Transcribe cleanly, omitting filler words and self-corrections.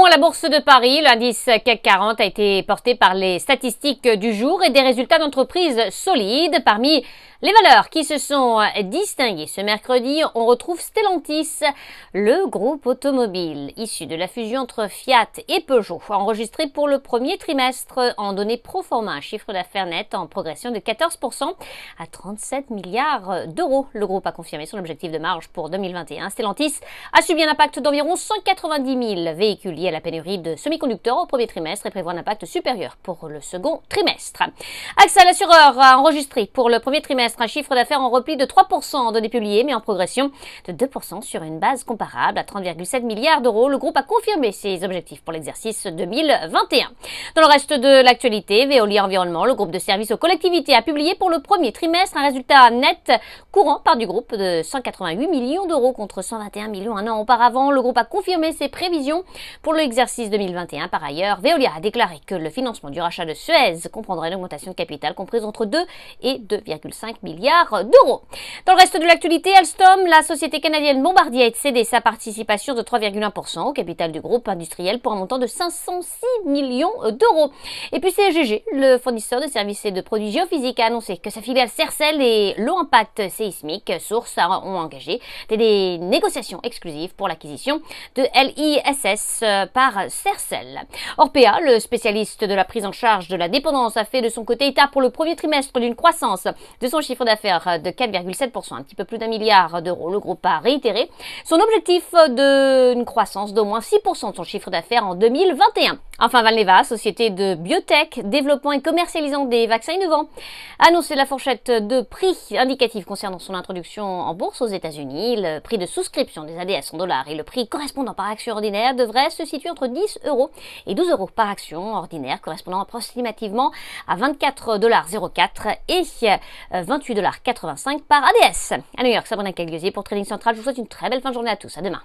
à la Bourse de Paris, l'indice CAC 40 a été porté par les statistiques du jour et des résultats d'entreprises solides. Parmi les valeurs qui se sont distinguées ce mercredi, on retrouve Stellantis, le groupe automobile issu de la fusion entre Fiat et Peugeot, enregistré pour le premier trimestre en données pro forma, un chiffre d'affaires net en progression de 14% à 37 milliards d'euros. Le groupe a confirmé son objectif de marge pour 2021. Stellantis a subi un impact d'environ 190 000 véhicules liés à la pénurie de semi-conducteurs au premier trimestre et prévoit un impact supérieur pour le second trimestre. AXA, l'assureur, a enregistré pour le premier trimestre un chiffre d'affaires en repli de 3% en données publiées, mais en progression de 2% sur une base comparable à 30,7 milliards d'euros. Le groupe a confirmé ses objectifs pour l'exercice 2021. Dans le reste de l'actualité, Veolia Environnement, le groupe de services aux collectivités, a publié pour le premier trimestre un résultat net courant part du groupe de 188 millions d'euros contre 121 millions un an auparavant. Le groupe a confirmé ses prévisions pour l'exercice 2021. Par ailleurs, Veolia a déclaré que le financement du rachat de Suez comprendrait une augmentation de capital comprise entre 2 et 2,5 milliards d'euros. Dans le reste de l'actualité, Alstom, la société canadienne Bombardier, a cédé sa participation de 3,1% au capital du groupe industriel pour un montant de 506 millions d'euros. Et puis CGG, le fournisseur de services et de produits géophysiques, a annoncé que sa filiale Sercel et Low Impact Seismic Source ont engagé des négociations exclusives pour l'acquisition de LISS par Sercel. Orpea, le spécialiste de la prise en charge de la dépendance, a fait de son côté état pour le premier trimestre d'une croissance de son chiffre d'affaires de 4,7%, un petit peu plus d'1 milliard d'euros. Le groupe a réitéré son objectif d'une croissance d'au moins 6% de son chiffre d'affaires en 2021. Enfin, Valneva, société de biotech, développant et commercialisant des vaccins innovants, a annoncé la fourchette de prix indicatif concernant son introduction en bourse aux États-Unis. Le prix de souscription des ADS en dollars et le prix correspondant par action ordinaire devrait se situer entre 10 € et 12 € par action ordinaire, correspondant approximativement à 24,04 $ et 28,85 $ par ADS. À New York, Sabrina Cagliozzi pour Trading Central. Je vous souhaite une très belle fin de journée à tous. À demain.